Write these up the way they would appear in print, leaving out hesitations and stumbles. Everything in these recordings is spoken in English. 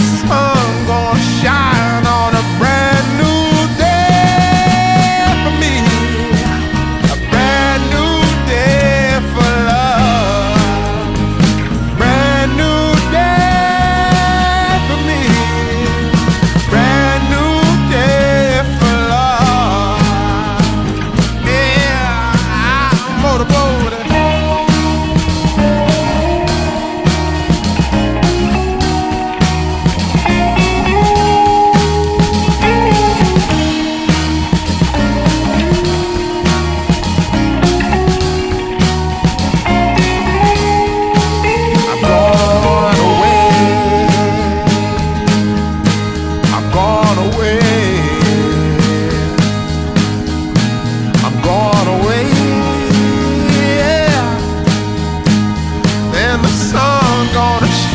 sun gonna shine on a brand new day for me, a brand new day for love, brand new day for me, brand new day for love. Yeah, I'm motorboating.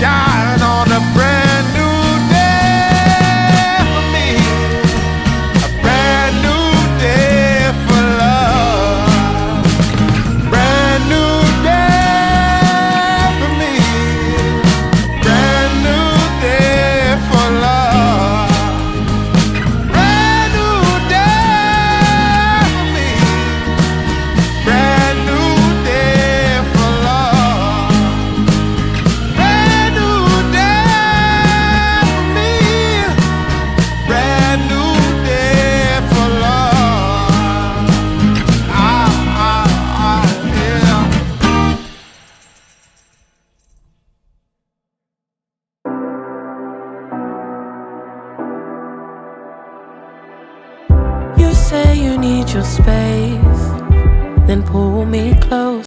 Shine on a brand new day for me, a brand new day for love, brand new day for me, brand new day for love, brand new day for me, brand new day for love. You say you need your space, then pull me close.